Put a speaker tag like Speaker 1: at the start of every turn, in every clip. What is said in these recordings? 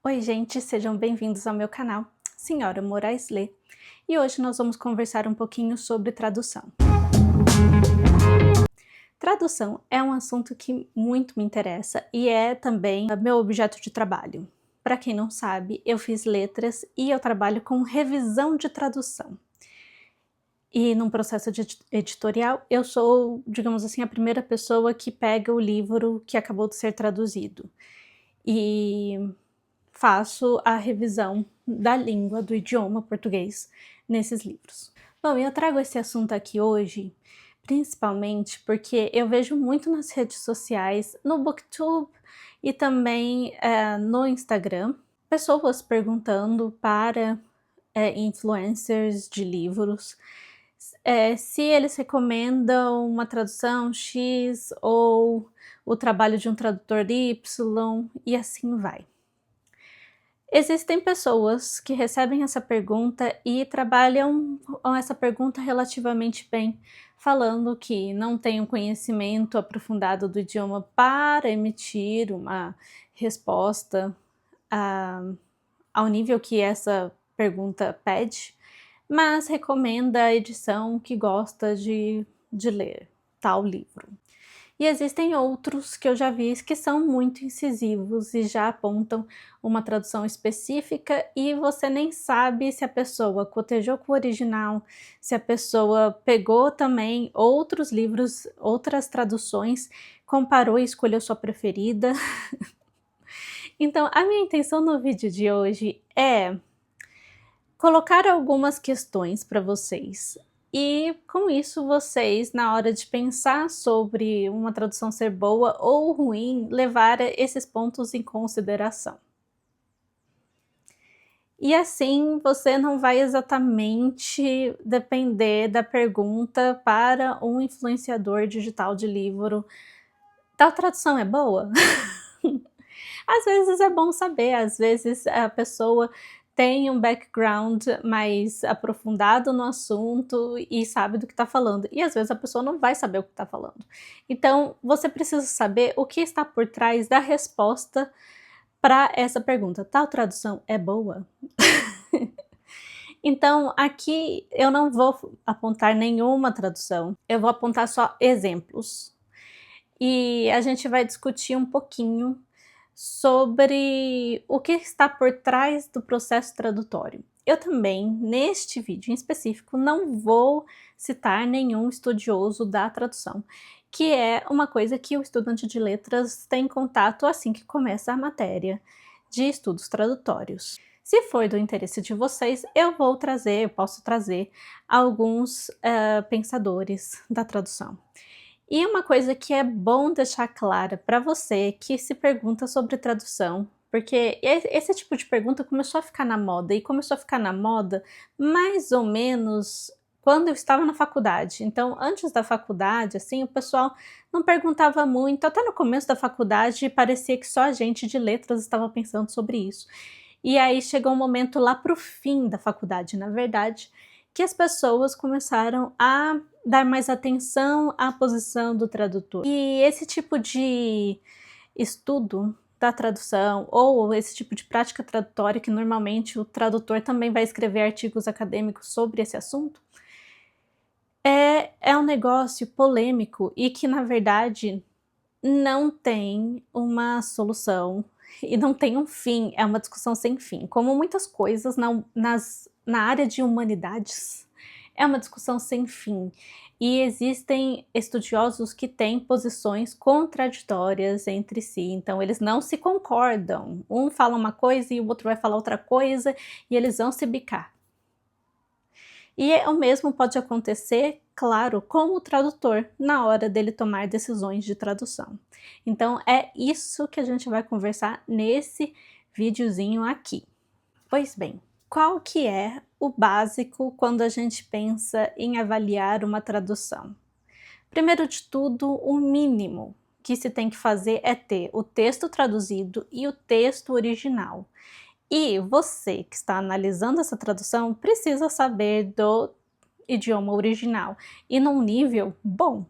Speaker 1: Oi gente, sejam bem-vindos ao meu canal, Senhora Moraes Lê, e hoje nós vamos conversar um pouquinho sobre tradução. Tradução é um assunto que muito me interessa e é também meu objeto de trabalho. Para quem não sabe, eu fiz letras e eu trabalho com revisão de tradução. E num processo editorial, eu sou, digamos assim, a primeira pessoa que pega o livro que acabou de ser traduzido. E faço a revisão da língua, do idioma português nesses livros. Bom, eu trago esse assunto aqui hoje principalmente porque eu vejo muito nas redes sociais, no Booktube e também no Instagram, pessoas perguntando para influencers de livros se eles recomendam uma tradução X ou o trabalho de um tradutor Y e assim vai. Existem pessoas que recebem essa pergunta e trabalham com essa pergunta relativamente bem, falando que não têm um conhecimento aprofundado do idioma para emitir uma resposta ao nível que essa pergunta pede, mas recomenda a edição que gosta de ler tal livro. E existem outros que eu já vi que são muito incisivos e já apontam uma tradução específica e você nem sabe se a pessoa cotejou com o original, se a pessoa pegou também outros livros, outras traduções, comparou e escolheu sua preferida. Então, a minha intenção no vídeo de hoje é colocar algumas questões para vocês. E com isso vocês, na hora de pensar sobre uma tradução ser boa ou ruim, levar esses pontos em consideração. E assim você não vai exatamente depender da pergunta para um influenciador digital de livro: tal tradução é boa? Às vezes é bom saber, às vezes a pessoa tem um background mais aprofundado no assunto e sabe do que está falando, e às vezes a pessoa não vai saber o que está falando. Então você precisa saber o que está por trás da resposta para essa pergunta: tal tradução é boa? Então aqui eu não vou apontar nenhuma tradução, eu vou apontar só exemplos. E a gente vai discutir um pouquinho sobre o que está por trás do processo tradutório. Eu também, neste vídeo em específico, não vou citar nenhum estudioso da tradução, que é uma coisa que o estudante de letras tem contato assim que começa a matéria de estudos tradutórios. Se for do interesse de vocês, eu posso trazer alguns pensadores da tradução. E uma coisa que é bom deixar clara para você que se pergunta sobre tradução, porque esse tipo de pergunta começou a ficar na moda, e começou a ficar na moda mais ou menos quando eu estava na faculdade. Então, antes da faculdade, assim, o pessoal não perguntava muito, até no começo da faculdade parecia que só a gente de letras estava pensando sobre isso. E aí chegou um momento lá para o fim da faculdade, na verdade, que as pessoas começaram a dar mais atenção à posição do tradutor. E esse tipo de estudo da tradução, ou esse tipo de prática tradutória, que normalmente o tradutor também vai escrever artigos acadêmicos sobre esse assunto, é um negócio polêmico e que, na verdade, não tem uma solução e não tem um fim, é uma discussão sem fim. Como muitas coisas na área de humanidades, é uma discussão sem fim. E existem estudiosos que têm posições contraditórias entre si, então eles não se concordam. Um fala uma coisa e o outro vai falar outra coisa e eles vão se bicar. E o mesmo pode acontecer, claro, com o tradutor na hora dele tomar decisões de tradução. Então é isso que a gente vai conversar nesse videozinho aqui. Pois bem, qual que é o básico quando a gente pensa em avaliar uma tradução? Primeiro de tudo, o mínimo que se tem que fazer é ter o texto traduzido e o texto original. E você que está analisando essa tradução precisa saber do idioma original e num nível bom.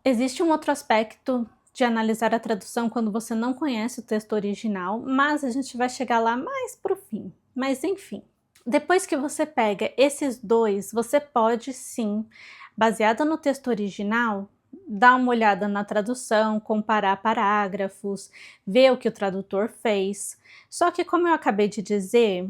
Speaker 1: Existe um outro aspecto de analisar a tradução quando você não conhece o texto original, mas a gente vai chegar lá mais para o fim. Mas enfim, depois que você pega esses dois, você pode sim, baseado no texto original, dar uma olhada na tradução, comparar parágrafos, ver o que o tradutor fez. Só que, como eu acabei de dizer,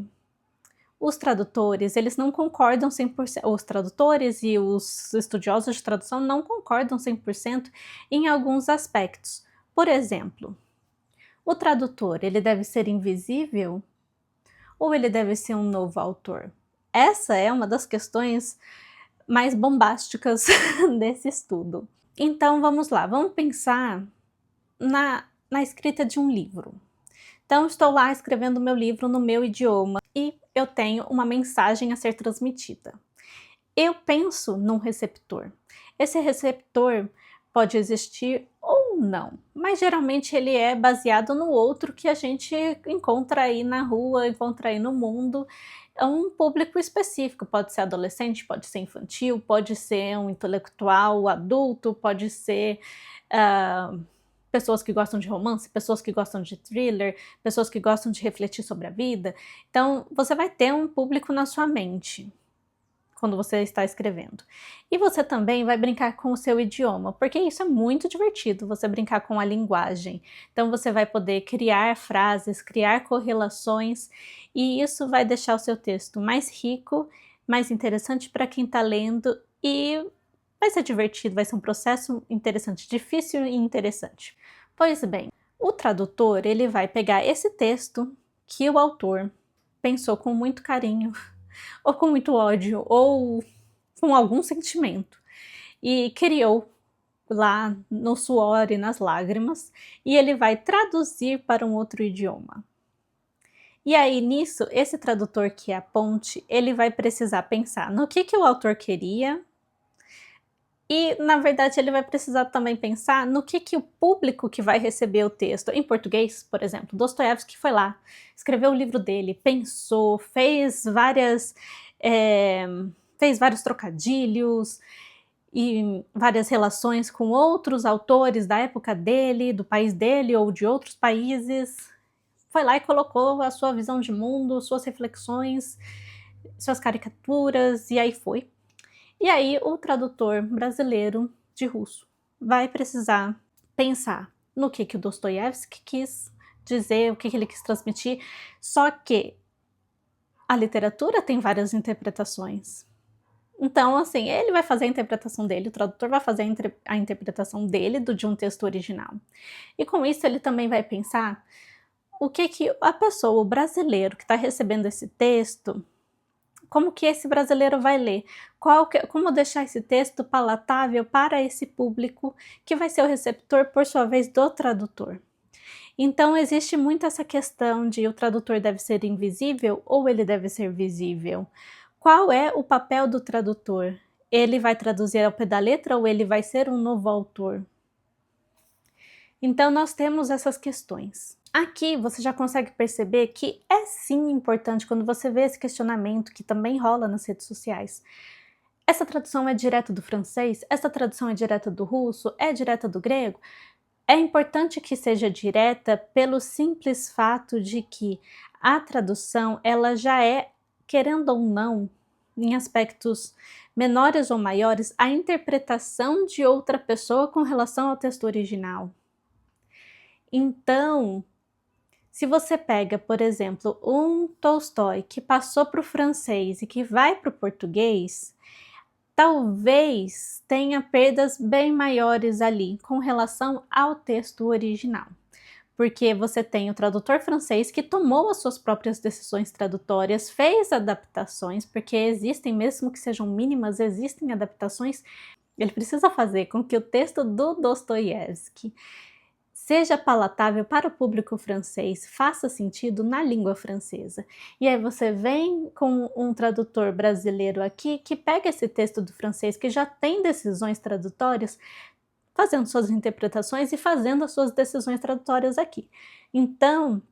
Speaker 1: os tradutores, eles não concordam 100%, os tradutores e os estudiosos de tradução não concordam 100% em alguns aspectos. Por exemplo, o tradutor, ele deve ser invisível ou ele deve ser um novo autor? Essa é uma das questões mais bombásticas desse estudo. Então vamos lá, vamos pensar na escrita de um livro. Então estou lá escrevendo meu livro no meu idioma e eu tenho uma mensagem a ser transmitida. Eu penso num receptor. Esse receptor pode existir ou não, mas geralmente ele é baseado no outro que a gente encontra aí na rua, encontra aí no mundo. É um público específico, pode ser adolescente, pode ser infantil, pode ser um intelectual adulto, pode ser pessoas que gostam de romance, pessoas que gostam de thriller, pessoas que gostam de refletir sobre a vida. Então, você vai ter um público na sua mente quando você está escrevendo. E você também vai brincar com o seu idioma, porque isso é muito divertido, você brincar com a linguagem. Então, você vai poder criar frases, criar correlações, e isso vai deixar o seu texto mais rico, mais interessante para quem está lendo e vai ser divertido, vai ser um processo interessante, difícil e interessante. Pois bem, o tradutor, ele vai pegar esse texto que o autor pensou com muito carinho, ou com muito ódio, ou com algum sentimento, e criou lá no suor e nas lágrimas, e ele vai traduzir para um outro idioma. E aí, nisso, esse tradutor que é a ponte, ele vai precisar pensar no que o autor queria. E, na verdade, ele vai precisar também pensar no que o público que vai receber o texto, em português, por exemplo, Dostoiévski foi lá, escreveu o livro dele, pensou, fez vários trocadilhos e várias relações com outros autores da época dele, do país dele ou de outros países, foi lá e colocou a sua visão de mundo, suas reflexões, suas caricaturas, e aí foi. E aí o tradutor brasileiro de russo vai precisar pensar no que o Dostoiévski quis dizer, o que ele quis transmitir, só que a literatura tem várias interpretações. Então, assim, ele vai fazer a interpretação dele, o tradutor vai fazer a interpretação dele de um texto original. E com isso ele também vai pensar o que a pessoa, o brasileiro que está recebendo esse texto, como que esse brasileiro vai ler? Como deixar esse texto palatável para esse público que vai ser o receptor, por sua vez, do tradutor? Então, existe muito essa questão de o tradutor deve ser invisível ou ele deve ser visível? Qual é o papel do tradutor? Ele vai traduzir ao pé da letra ou ele vai ser um novo autor? Então, nós temos essas questões. Aqui você já consegue perceber que é sim importante quando você vê esse questionamento que também rola nas redes sociais. Essa tradução é direta do francês? Essa tradução é direta do russo? É direta do grego? É importante que seja direta pelo simples fato de que a tradução, ela já é, querendo ou não, em aspectos menores ou maiores, a interpretação de outra pessoa com relação ao texto original. Então, se você pega, por exemplo, um Tolstói que passou para o francês e que vai para o português, talvez tenha perdas bem maiores ali com relação ao texto original. Porque você tem o tradutor francês que tomou as suas próprias decisões tradutórias, fez adaptações, porque existem, mesmo que sejam mínimas, existem adaptações. Ele precisa fazer com que o texto do Dostoiévski seja palatável para o público francês, faça sentido na língua francesa. E aí você vem com um tradutor brasileiro aqui que pega esse texto do francês, que já tem decisões tradutórias, fazendo suas interpretações e fazendo as suas decisões tradutórias aqui. Então,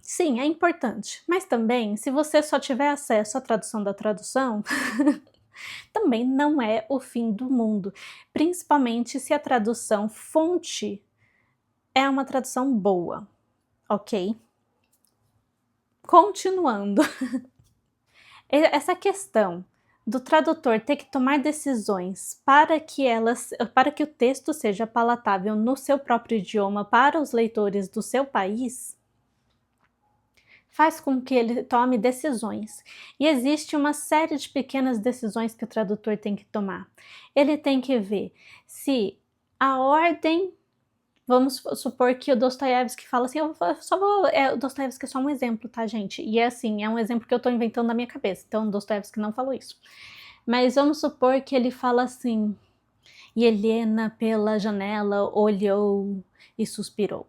Speaker 1: sim, é importante, mas também, se você só tiver acesso à tradução da tradução, também não é o fim do mundo, principalmente se a tradução fonte é uma tradução boa, ok? Continuando, essa questão do tradutor ter que tomar decisões para que o texto seja palatável no seu próprio idioma para os leitores do seu país, faz com que ele tome decisões. E existe uma série de pequenas decisões que o tradutor tem que tomar. Ele tem que ver se a ordem. Vamos supor que o Dostoiévski fala assim, o Dostoiévski é só um exemplo, tá, gente? E é assim, é um exemplo que eu tô inventando na minha cabeça, então o Dostoiévski não falou isso. Mas vamos supor que ele fala assim, e Helena pela janela olhou e suspirou.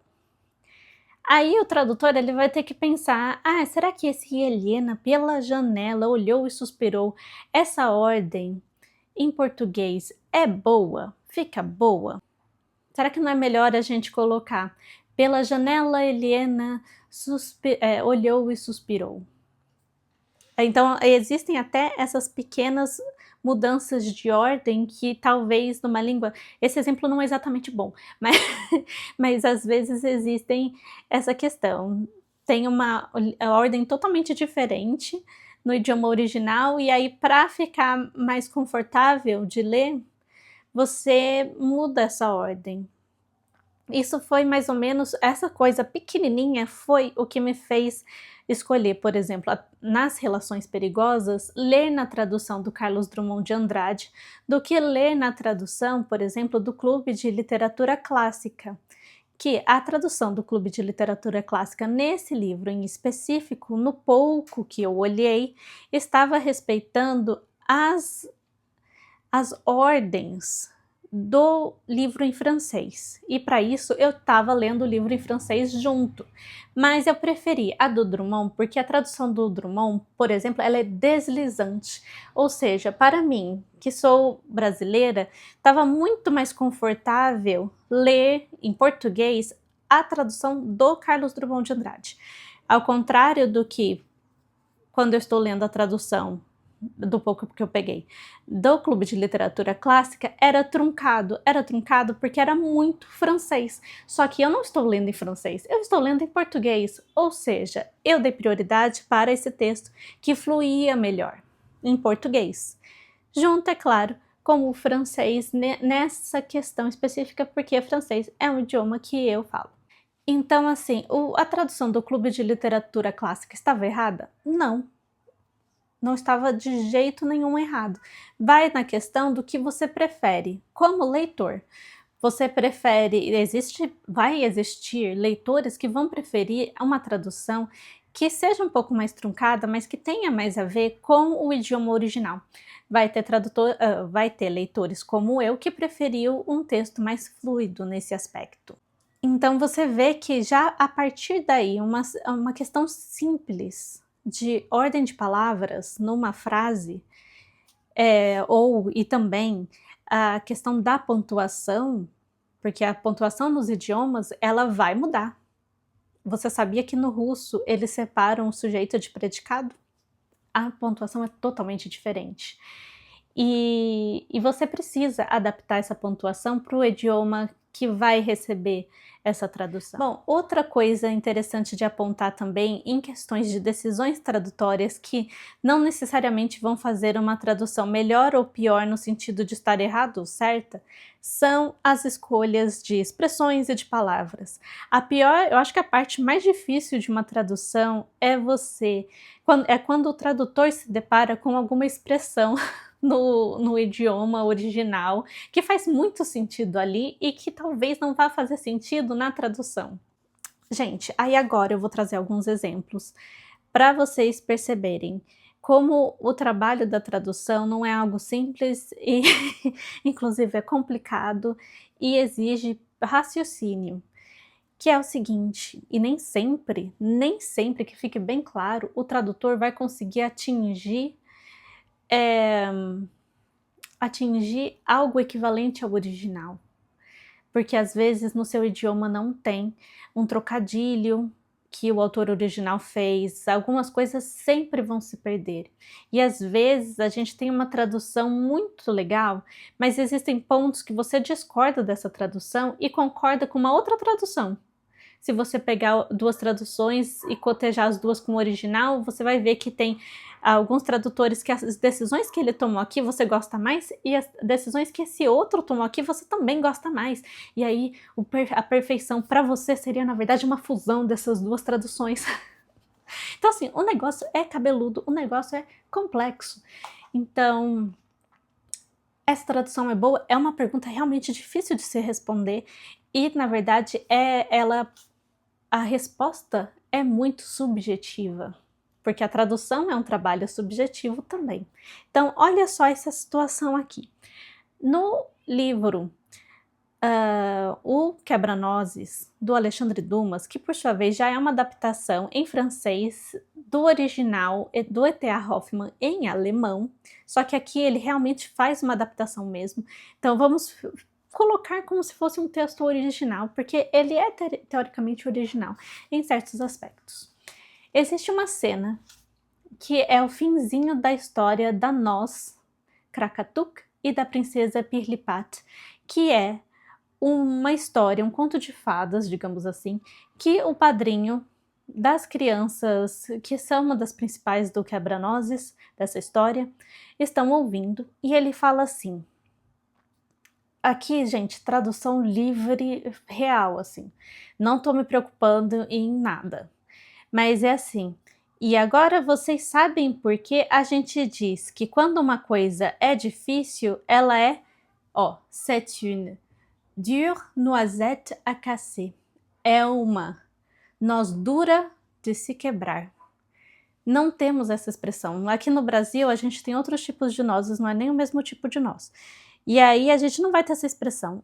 Speaker 1: Aí o tradutor ele vai ter que pensar, será que esse Helena pela janela olhou e suspirou, essa ordem em português é boa? Fica boa? Será que não é melhor a gente colocar pela janela Helena olhou e suspirou? Então existem até essas pequenas mudanças de ordem que talvez numa língua... Esse exemplo não é exatamente bom, mas às vezes existem essa questão. Tem uma ordem totalmente diferente no idioma original e aí para ficar mais confortável de ler, você muda essa ordem. Isso foi mais ou menos, essa coisa pequenininha foi o que me fez escolher, por exemplo, nas Relações Perigosas, ler na tradução do Carlos Drummond de Andrade, do que ler na tradução, por exemplo, do Clube de Literatura Clássica. Que a tradução do Clube de Literatura Clássica nesse livro em específico, no pouco que eu olhei, estava respeitando as ordens do livro em francês. E para isso eu estava lendo o livro em francês junto. Mas eu preferi a do Drummond, porque a tradução do Drummond, por exemplo, ela é deslizante. Ou seja, para mim, que sou brasileira, estava muito mais confortável ler em português a tradução do Carlos Drummond de Andrade. Ao contrário do que quando eu estou lendo a tradução do pouco que eu peguei, do Clube de Literatura Clássica, era truncado porque era muito francês, só que eu não estou lendo em francês, eu estou lendo em português, ou seja, eu dei prioridade para esse texto que fluía melhor em português, junto, é claro, com o francês nessa questão específica, porque francês é um idioma que eu falo. Então, assim, a tradução do Clube de Literatura Clássica estava errada? Não estava de jeito nenhum errado. Vai na questão do que você prefere como leitor. Você prefere, vai existir leitores que vão preferir uma tradução que seja um pouco mais truncada, mas que tenha mais a ver com o idioma original. Vai ter leitores como eu que preferiu um texto mais fluido nesse aspecto. Então você vê que já a partir daí, uma questão simples de ordem de palavras numa frase, e também a questão da pontuação, porque a pontuação nos idiomas ela vai mudar. Você sabia que no russo eles separam o sujeito de predicado? A pontuação é totalmente diferente. E você precisa adaptar essa pontuação para o idioma que vai receber essa tradução. Bom, outra coisa interessante de apontar também em questões de decisões tradutórias que não necessariamente vão fazer uma tradução melhor ou pior no sentido de estar errado ou certa, são as escolhas de expressões e de palavras. Eu acho que a parte mais difícil de uma tradução é quando o tradutor se depara com alguma expressão no idioma original, que faz muito sentido ali e que talvez não vá fazer sentido na tradução. Gente, aí agora eu vou trazer alguns exemplos para vocês perceberem como o trabalho da tradução não é algo simples e inclusive é complicado e exige raciocínio. Que é o seguinte, e nem sempre, que fique bem claro, o tradutor vai conseguir atingir algo equivalente ao original. Porque às vezes no seu idioma não tem um trocadilho que o autor original fez, algumas coisas sempre vão se perder. E às vezes a gente tem uma tradução muito legal, mas existem pontos que você discorda dessa tradução e concorda com uma outra tradução. Se você pegar duas traduções e cotejar as duas com o original, você vai ver que tem alguns tradutores que as decisões que ele tomou aqui você gosta mais e as decisões que esse outro tomou aqui você também gosta mais. E aí a perfeição para você seria, na verdade, uma fusão dessas duas traduções. Então, assim, o negócio é cabeludo, o negócio é complexo. Então, essa tradução é boa? É uma pergunta realmente difícil de se responder e, na verdade, a resposta é muito subjetiva, porque a tradução é um trabalho subjetivo também. Então, olha só essa situação aqui. No livro O Quebra-Nozes, do Alexandre Dumas, que por sua vez já é uma adaptação em francês do original do E.T.A. Hoffmann em alemão, só que aqui ele realmente faz uma adaptação mesmo. Então vamos colocar como se fosse um texto original, porque ele é teoricamente original em certos aspectos. Existe uma cena que é o finzinho da história da noz Krakatuk e da princesa Pirlipat, que é uma história, um conto de fadas, digamos assim, que o padrinho das crianças, que são uma das principais do Quebra-Nozes dessa história, estão ouvindo, e ele fala assim. Aqui, gente, tradução livre, real, assim. Não tô me preocupando em nada. Mas é assim. E agora vocês sabem por que a gente diz que quando uma coisa é difícil, ela é, c'est une dure noisette à casser. É uma noz dura de se quebrar. Não temos essa expressão. Aqui no Brasil, a gente tem outros tipos de nozes, não é nem o mesmo tipo de noz. E aí a gente não vai ter essa expressão.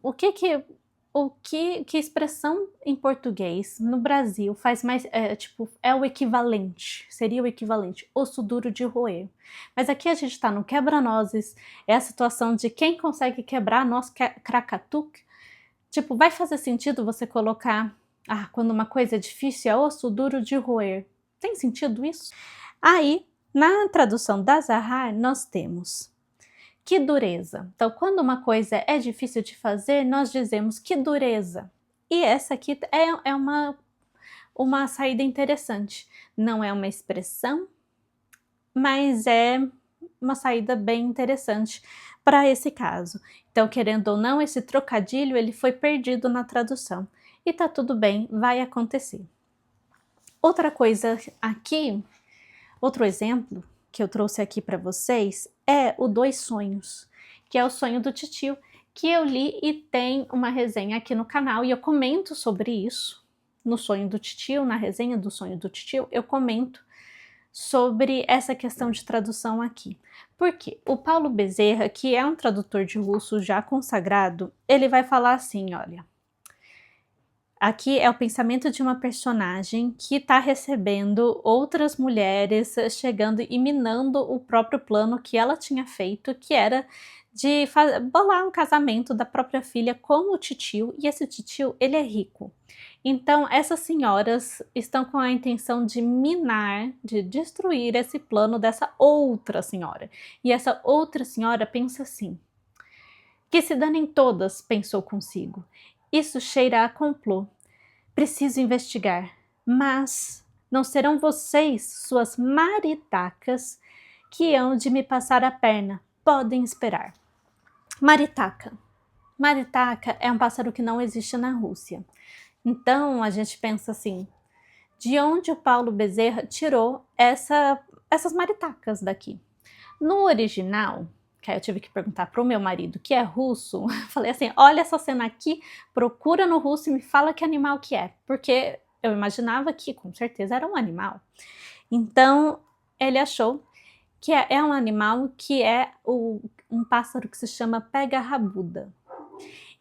Speaker 1: Que expressão em português no Brasil faz mais, é o equivalente, seria o equivalente, osso duro de roer. Mas aqui a gente tá no quebra-nozes, é a situação de quem consegue quebrar a noz Krakatuk. Tipo, vai fazer sentido você colocar, quando uma coisa é difícil, é osso duro de roer. Tem sentido isso? Aí, na tradução da Zahar, nós temos que dureza. Então, quando uma coisa é difícil de fazer, nós dizemos que dureza. E essa aqui é uma saída interessante. Não é uma expressão, mas é uma saída bem interessante para esse caso. Então, querendo ou não, esse trocadilho ele foi perdido na tradução. E tá tudo bem, vai acontecer. Outra coisa aqui, outro exemplo que eu trouxe aqui para vocês é o Dois Sonhos, que é o sonho do titio, que eu li e tem uma resenha aqui no canal e eu comento sobre isso no sonho do titio, na resenha do sonho do titio, eu comento sobre essa questão de tradução aqui. Por quê? O Paulo Bezerra, que é um tradutor de russo já consagrado, ele vai falar assim, olha, aqui é o pensamento de uma personagem que está recebendo outras mulheres chegando e minando o próprio plano que ela tinha feito, que era de bolar um casamento da própria filha com o titio, e esse titio, ele é rico. Então, essas senhoras estão com a intenção de minar, de destruir esse plano dessa outra senhora. E essa outra senhora pensa assim, que se danem todas, pensou consigo. Isso cheira a complô. Preciso investigar, mas não serão vocês, suas maritacas, que hão de me passar a perna. Podem esperar. Maritaca. Maritaca é um pássaro que não existe na Rússia. Então a gente pensa assim, de onde o Paulo Bezerra tirou essas maritacas daqui? No original, que aí eu tive que perguntar para o meu marido, que é russo, falei assim, olha essa cena aqui, procura no russo e me fala que animal que é, porque eu imaginava que com certeza era um animal. Então ele achou que é um animal que é um pássaro que se chama pega-rabuda.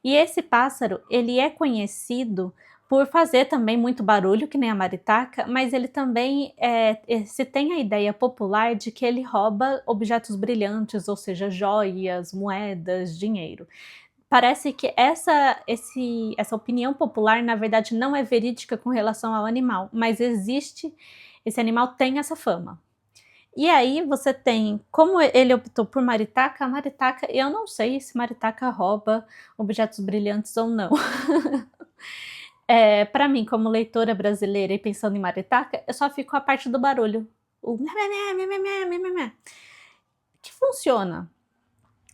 Speaker 1: E esse pássaro, ele é conhecido por fazer também muito barulho, que nem a maritaca, mas ele também se tem a ideia popular de que ele rouba objetos brilhantes, ou seja, joias, moedas, dinheiro. Parece que essa opinião popular, na verdade, não é verídica com relação ao animal, mas esse animal tem essa fama. E aí você tem, como ele optou por maritaca, a maritaca, eu não sei se maritaca rouba objetos brilhantes ou não. Para mim, como leitora brasileira e pensando em maritaca, eu só fico com a parte do barulho, o mé, mé, mé, mé, mé, mé, mé, mé, que funciona.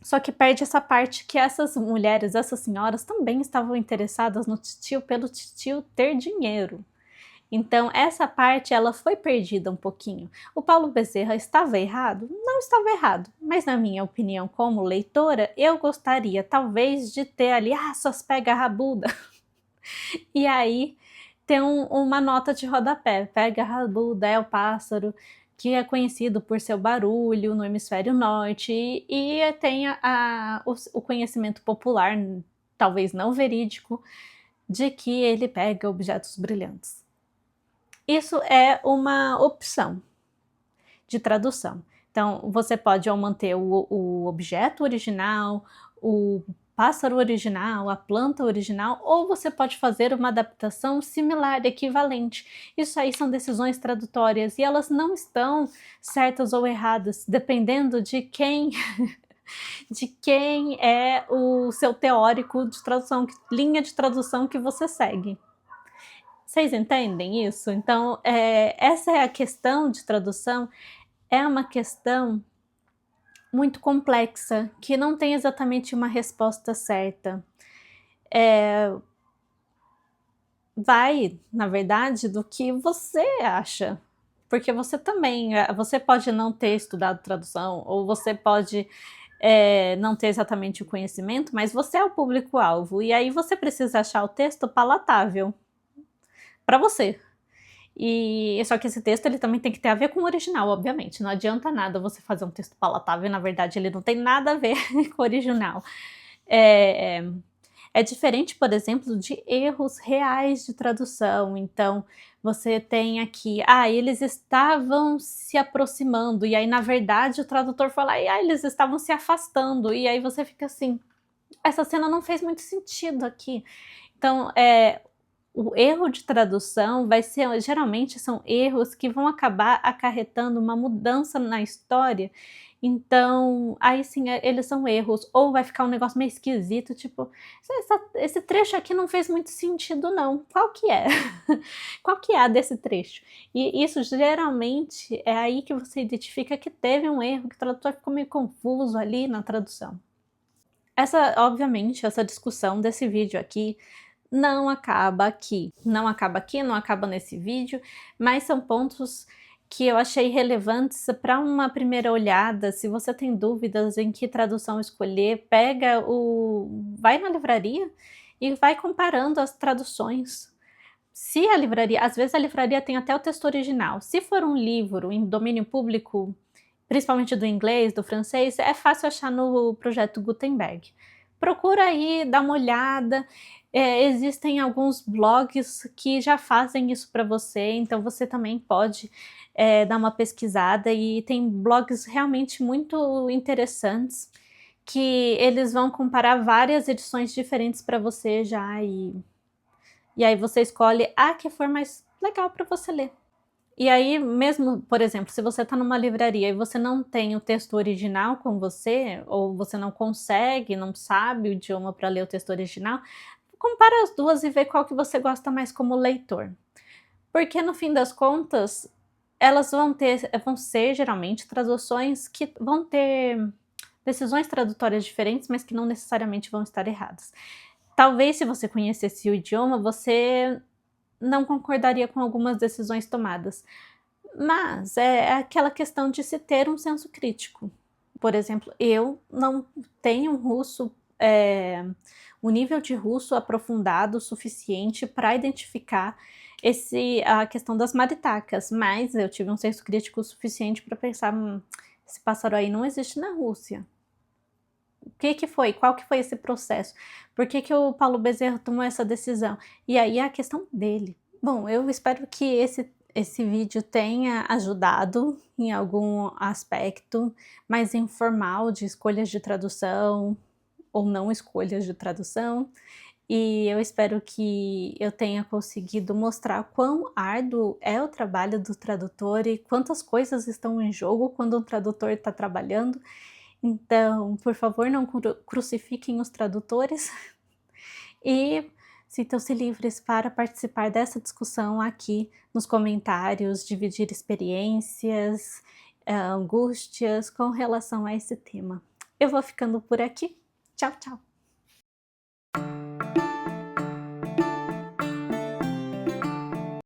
Speaker 1: Só que perde essa parte que essas mulheres, essas senhoras também estavam interessadas no titio pelo titio ter dinheiro. Então essa parte ela foi perdida um pouquinho. O Paulo Bezerra estava errado? Não estava errado, mas na minha opinião como leitora, eu gostaria talvez de ter ali, suas pega rabuda, e aí tem uma nota de rodapé, pega rabuda é o pássaro que é conhecido por seu barulho no hemisfério norte e tem o conhecimento popular, talvez não verídico, de que ele pega objetos brilhantes. Isso é uma opção de tradução. Então, você pode ou manter o objeto original, o pássaro original, a planta original, ou você pode fazer uma adaptação similar, equivalente. Isso aí são decisões tradutórias e elas não estão certas ou erradas, dependendo de quem de quem é o seu teórico de tradução, que linha de tradução que você segue. Vocês entendem isso? Então, essa é a questão de tradução, é uma questão muito complexa, que não tem exatamente uma resposta certa. Vai, na verdade, do que você acha. Porque você também, você pode não ter estudado tradução, ou você pode não ter exatamente o conhecimento, mas você é o público-alvo, e aí você precisa achar o texto palatável para você. E só que esse texto ele também tem que ter a ver com o original, obviamente. Não adianta nada você fazer um texto palatável, na verdade ele não tem nada a ver com o original. É diferente, por exemplo, de erros reais de tradução. Então, você tem aqui, eles estavam se aproximando, e aí, na verdade, o tradutor fala, eles estavam se afastando, e aí você fica assim, essa cena não fez muito sentido aqui. Então, o erro de tradução geralmente são erros que vão acabar acarretando uma mudança na história. Então, aí sim, eles são erros, ou vai ficar um negócio meio esquisito, tipo, esse trecho aqui não fez muito sentido não, qual que é? Qual que é a desse trecho? E isso geralmente é aí que você identifica que teve um erro, que o tradutor ficou meio confuso ali na tradução. Obviamente, essa discussão desse vídeo aqui não acaba aqui. Não acaba aqui, não acaba nesse vídeo, mas são pontos que eu achei relevantes para uma primeira olhada. Se você tem dúvidas em que tradução escolher, vai na livraria e vai comparando as traduções. Se a livraria, às vezes a livraria tem até o texto original. Se for um livro em domínio público, principalmente do inglês, do francês, é fácil achar no projeto Gutenberg. Procura aí, dá uma olhada. Existem alguns blogs que já fazem isso para você, então você também pode dar uma pesquisada, e tem blogs realmente muito interessantes que eles vão comparar várias edições diferentes para você já, e aí você escolhe a que for mais legal para você ler. E aí mesmo, por exemplo, se você está numa livraria e você não tem o texto original com você, ou você não consegue, não sabe o idioma para ler o texto original, compara as duas e vê qual que você gosta mais como leitor. Porque no fim das contas, elas vão ser geralmente traduções que vão ter decisões tradutórias diferentes, mas que não necessariamente vão estar erradas. Talvez se você conhecesse o idioma, você não concordaria com algumas decisões tomadas. Mas é aquela questão de se ter um senso crítico. Por exemplo, eu não tenho um nível de russo aprofundado o suficiente para identificar a questão das maritacas, mas eu tive um senso crítico suficiente para pensar, esse pássaro aí não existe na Rússia. O que foi? Qual que foi esse processo? Por que o Paulo Bezerra tomou essa decisão? E aí é a questão dele. Bom, eu espero que esse vídeo tenha ajudado em algum aspecto mais informal de escolhas de tradução, ou não escolhas de tradução, e eu espero que eu tenha conseguido mostrar quão árduo é o trabalho do tradutor e quantas coisas estão em jogo quando um tradutor está trabalhando. Então, por favor, não crucifiquem os tradutores e sintam-se livres para participar dessa discussão aqui nos comentários, dividir experiências, angústias com relação a esse tema. Eu vou ficando por aqui. Tchau, tchau!